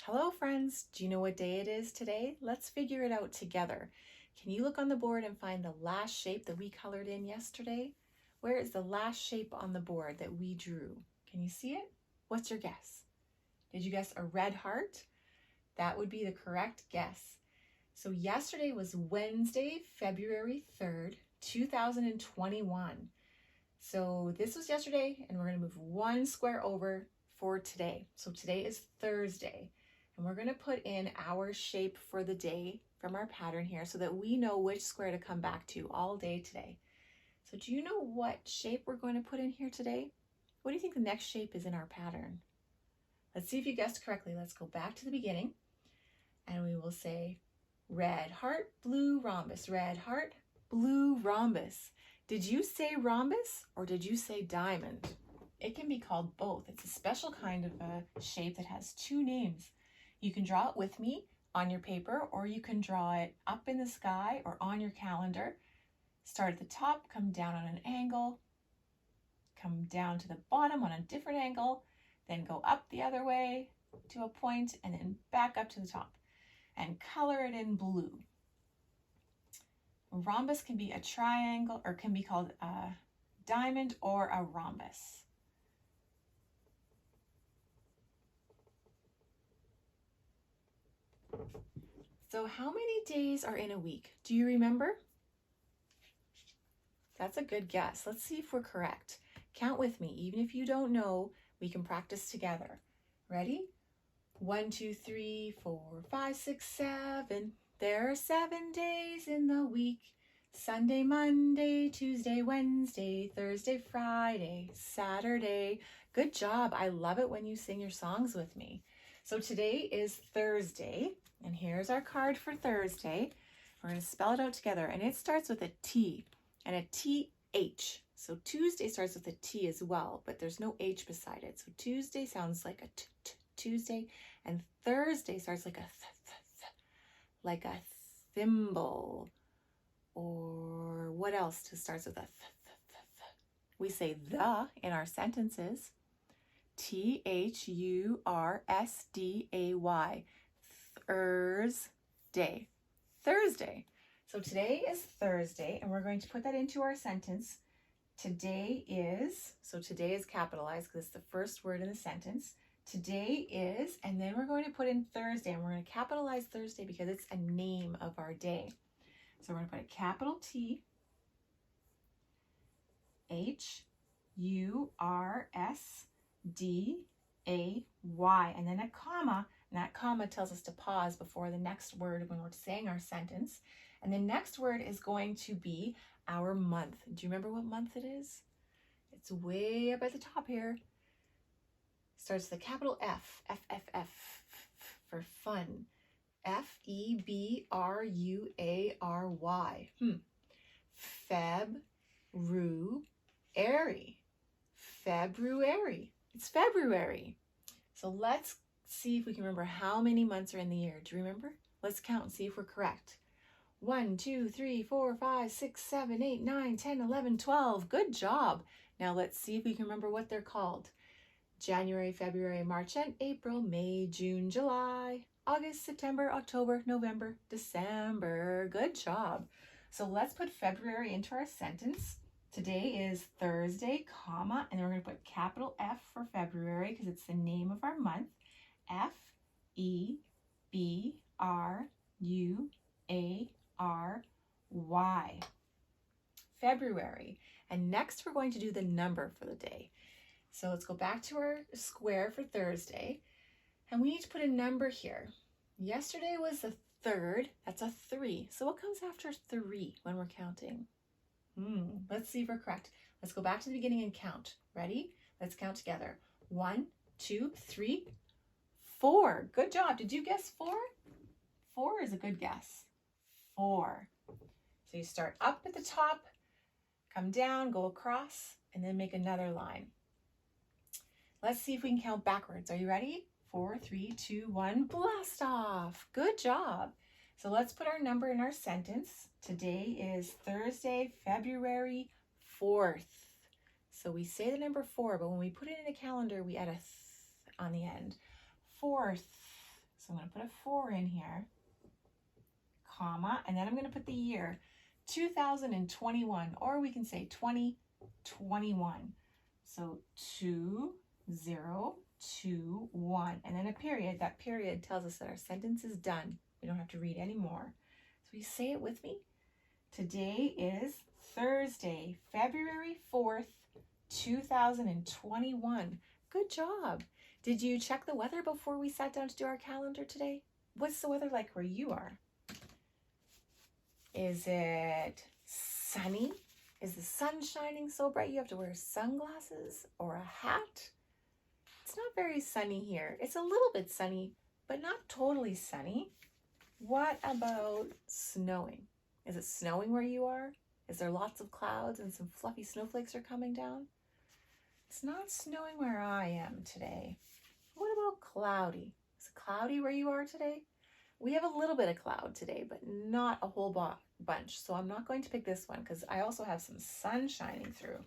Hello friends, do you know what day it is today? Let's figure it out together. Can you look on the board and find the last shape that we colored in yesterday? Where is the last shape on the board that we drew? Can you see it? What's your guess? Did you guess a red heart? That would be the correct guess. So yesterday was Wednesday, February 3rd, 2021. So this was yesterday, and we're going to move one square over for today. So today is Thursday, and we're going to put in our shape for the day from our pattern here so that we know which square to come back to all day today. So do you know what shape we're going to put in here today? What do you think the next shape is in our pattern? Let's see if you guessed correctly. Let's go back to the beginning, and we will say red heart, blue rhombus, red heart, blue rhombus. Did you say rhombus or did you say diamond? It can be called both. It's a special kind of a shape that has two names. You can draw it with me on your paper, or you can draw it up in the sky or on your calendar. Start at the top, come down on an angle, come down to the bottom on a different angle, then go up the other way to a point and then back up to the top and color it in blue. A rhombus can be a triangle, or can be called a diamond or a rhombus. So how many days are in a week? Do you remember? That's a good guess. Let's see if we're correct. Count with me. Even if you don't know, we can practice together. Ready? 1, 2, 3, 4, 5, 6, 7. There are 7 days in the week. Sunday, Monday, Tuesday, Wednesday, Thursday, Friday, Saturday. Good job. I love it when you sing your songs with me. So today is Thursday, and here's our card for Thursday. We're going to spell it out together, and it starts with a T and a TH. So Tuesday starts with a T as well, but there's no H beside it. So Tuesday sounds like a Tuesday, and Thursday starts like a like a thimble. Or what else starts with a We say the in our sentences. Thursday. Thursday. Thursday. So today is Thursday, and we're going to put that into our sentence. Today is capitalized because it's the first word in the sentence. Today is, and then we're going to put in Thursday, and we're going to capitalize Thursday because it's a name of our day. So we're going to put a capital T, Hursday, and then a comma, and that comma tells us to pause before the next word when we're saying our sentence. And the next word is going to be our month. Do you remember what month it is? It's way up at the top here. Starts with a capital F, for fun. February. February. It's February. So let's see if we can remember how many months are in the year. Do you remember? Let's count and see if we're correct. 1, 2, 3, 4, 5, 6, 7, 8, 9, 10, 11, 12. Good job. Now let's see if we can remember what they're called. January, February, March, and April, May, June, July, August, September, October, November, December. Good job. So let's put February into our sentence. Today is Thursday, comma, and then we're going to put capital F for February because it's the name of our month. February. February. And next we're going to do the number for the day. So let's go back to our square for Thursday, and we need to put a number here. Yesterday was the 3rd, that's a 3. So what comes after 3 when we're counting? Let's see if we're correct. Let's go back to the beginning and count. Ready? Let's count together. 1, 2, 3, 4. Good job. Did you guess 4? 4 is a good guess. 4. So you start up at the top, come down, go across, and then make another line. Let's see if we can count backwards. Are you ready? 4, 3, 2, 1, blast off. Good job. So let's put our number in our sentence. Today is Thursday, February 4th. So we say the number 4, but when we put it in a calendar, we add a th on the end. 4th. So I'm going to put a 4 in here, comma, and then I'm going to put the year 2021, or we can say 2021. So 2021, and then a period. That period tells us that our sentence is done. We don't have to read anymore. So you say it with me. Today is Thursday, February 4th, 2021. Good job. Did you check the weather before we sat down to do our calendar today? What's the weather like where you are? Is it sunny? Is the sun shining so bright you have to wear sunglasses or a hat? It's not very sunny here. It's a little bit sunny, but not totally sunny. What about snowing? Is it snowing where you are? Is there lots of clouds and some fluffy snowflakes are coming down? It's not snowing where I am today. What about cloudy? Is it cloudy where you are today? We have a little bit of cloud today, but not a whole bunch. So I'm not going to pick this one because I also have some sun shining through.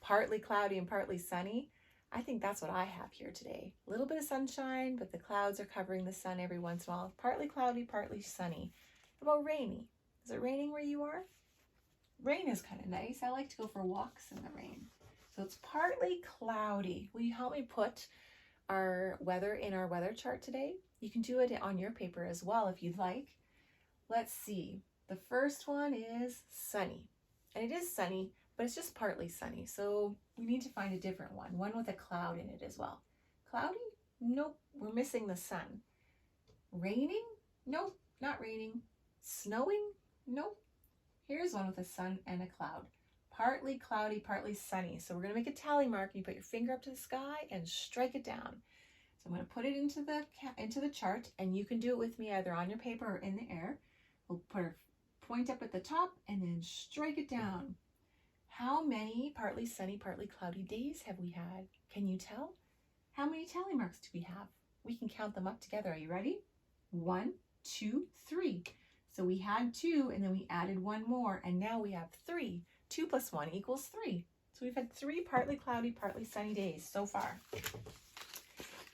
Partly cloudy and partly sunny. I think that's what I have here today. A little bit of sunshine, but the clouds are covering the sun every once in a while. Partly cloudy, partly sunny. What about rainy? Is it raining where you are? Rain is kind of nice. I like to go for walks in the rain. So it's partly cloudy. Will you help me put our weather in our weather chart today? You can do it on your paper as well if you'd like. Let's see. The first one is sunny. And it is sunny, but it's just partly sunny. So we need to find a different one with a cloud in it as well. Cloudy? Nope, we're missing the sun. Raining? Nope, not raining. Snowing? Nope. Here's one with a sun and a cloud. Partly cloudy, partly sunny. So we're going to make a tally mark. You put your finger up to the sky and strike it down. So I'm going to put it into the chart, and you can do it with me either on your paper or in the air. We'll put our point up at the top and then strike it down. How many partly sunny, partly cloudy days have we had? Can you tell? How many tally marks do we have? We can count them up together. Are you ready? 1, 2, 3. So we had 2, and then we added 1 more, and now we have 3. 2 plus 1 equals 3. So we've had 3 partly cloudy, partly sunny days so far.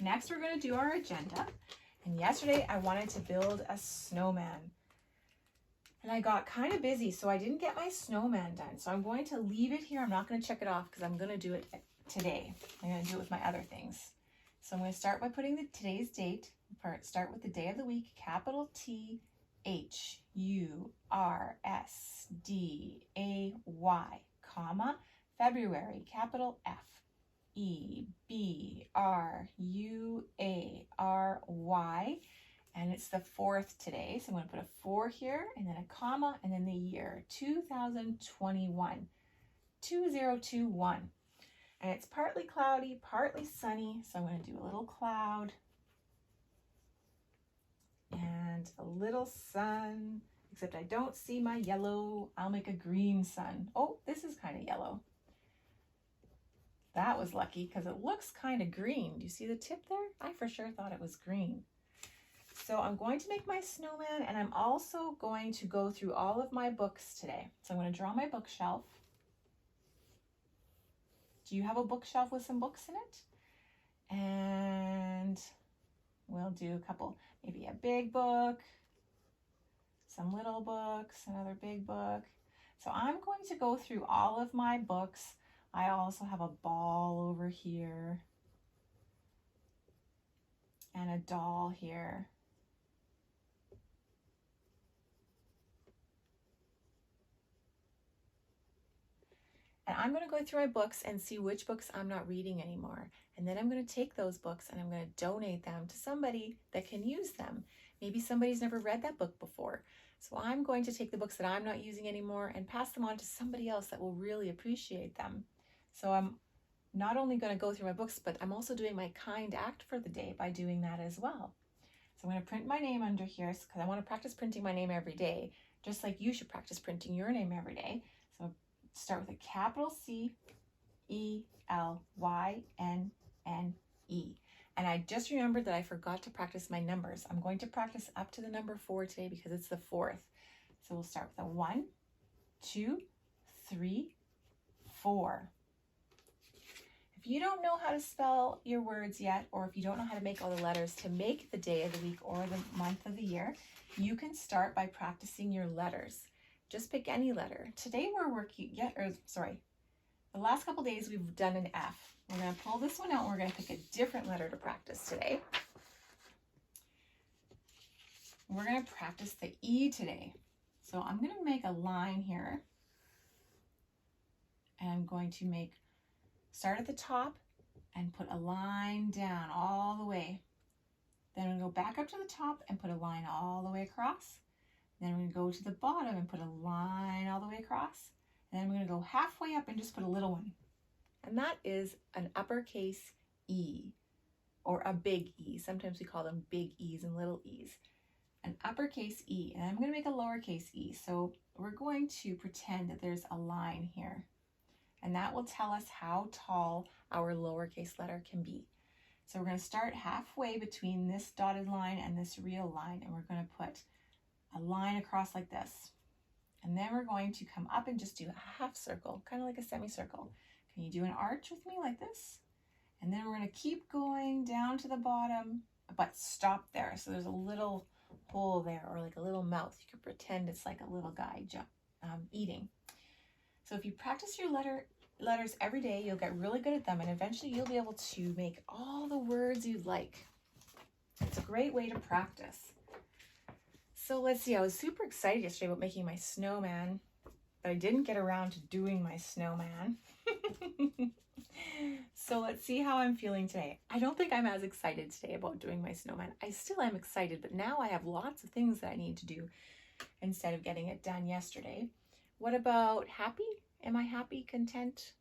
Next, we're going to do our agenda. And yesterday, I wanted to build a snowman. And I got kind of busy, so I didn't get my snowman done. So I'm going to leave it here. I'm not going to check it off because I'm going to do it today. I'm going to do it with my other things. So I'm going to start by putting today's date. Start with the day of the week, capital T, H-U-R-S-D-A-Y, comma, February, capital F-E-B-R-U-A-R-Y, and it's the 4th today, so I'm going to put a 4 here, and then a comma, and then the year, 2021, 2021, and it's partly cloudy, partly sunny, so I'm going to do a little cloud, and a little sun, except I don't see my yellow. I'll make a green sun. Oh, this is kind of yellow. That was lucky because it looks kind of green. Do you see the tip there? I for sure thought it was green. So I'm going to make my snowman, and I'm also going to go through all of my books today. So I'm going to draw my bookshelf. Do you have a bookshelf with some books in it? And we'll do a couple, maybe a big book, some little books, another big book. So I'm going to go through all of my books. I also have a ball over here and a doll here. And I'm going to go through my books and see which books I'm not reading anymore. And then I'm going to take those books and I'm going to donate them to somebody that can use them. Maybe somebody's never read that book before. So I'm going to take the books that I'm not using anymore and pass them on to somebody else that will really appreciate them. So I'm not only going to go through my books, but I'm also doing my kind act for the day by doing that as well. So I'm going to print my name under here because I want to practice printing my name every day, just like you should practice printing your name every day. So start with a capital C-E-L-Y-N-N-E. And I just remembered that I forgot to practice my numbers. I'm going to practice up to the number 4 today because it's the 4th. So we'll start with a 1, 2, 3, 4. If you don't know how to spell your words yet, or if you don't know how to make all the letters to make the day of the week or the month of the year, you can start by practicing your letters. Just pick any letter. Today we're working, the last couple days we've done an F. We're going to pull this one out and we're going to pick a different letter to practice today. We're going to practice the E today. So I'm going to make a line here. And I'm going to start at the top and put a line down all the way. Then I'm going to go back up to the top and put a line all the way across. Then I'm going to go to the bottom and put a line all the way across. And then I'm going to go halfway up and just put a little one. And that is an uppercase E, or a big E. Sometimes we call them big E's and little E's. An uppercase E, and I'm going to make a lowercase e. So we're going to pretend that there's a line here. And that will tell us how tall our lowercase letter can be. So we're going to start halfway between this dotted line and this real line, and we're going to put a line across like this. And then we're going to come up and just do a half circle, kind of like a semicircle. Can you do an arch with me like this? And then we're going to keep going down to the bottom, but stop there. So there's a little hole there, or like a little mouth. You could pretend it's like a little guy eating. So if you practice your letters every day, you'll get really good at them, and eventually you'll be able to make all the words you'd like. It's a great way to practice. So let's see, I was super excited yesterday about making my snowman, but I didn't get around to doing my snowman. So let's see how I'm feeling today. I don't think I'm as excited today about doing my snowman. I still am excited, but now I have lots of things that I need to do instead of getting it done yesterday. What about happy? Am I happy, content,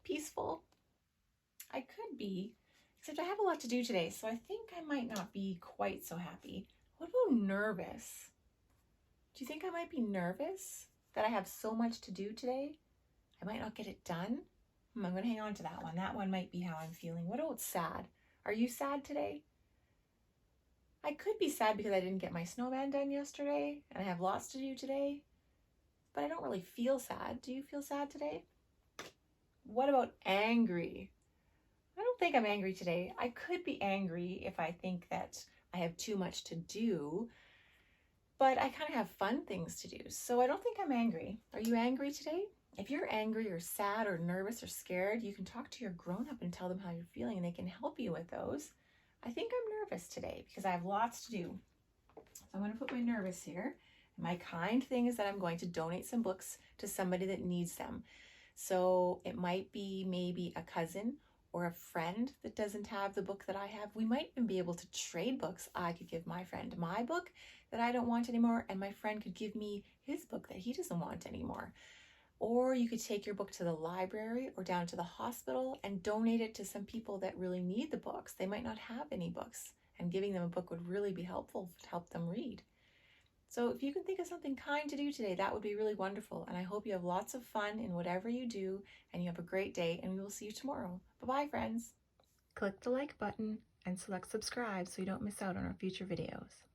peaceful? I could be, except I have a lot to do today, so I think I might not be quite so happy. What about nervous? Do you think I might be nervous that I have so much to do today? I might not get it done? I'm going to hang on to that one. That one might be how I'm feeling. What about sad? Are you sad today? I could be sad because I didn't get my snowman done yesterday and I have lots to do today, but I don't really feel sad. Do you feel sad today? What about angry? I don't think I'm angry today. I could be angry if I think that I have too much to do, but I kind of have fun things to do. So I don't think I'm angry. Are you angry today? If you're angry or sad or nervous or scared, you can talk to your grown-up and tell them how you're feeling, and they can help you with those. I think I'm nervous today because I have lots to do. So I'm going to put my nervous here. My kind thing is that I'm going to donate some books to somebody that needs them. So it might be maybe a cousin or a friend that doesn't have the book that I have. We might even be able to trade books. I could give my friend my book that I don't want anymore, and my friend could give me his book that he doesn't want anymore. Or you could take your book to the library or down to the hospital and donate it to some people that really need the books. They might not have any books, and giving them a book would really be helpful to help them read. So if you can think of something kind to do today, that would be really wonderful. And I hope you have lots of fun in whatever you do, and you have a great day, and we will see you tomorrow. Bye-bye, friends. Click the like button and select subscribe so you don't miss out on our future videos.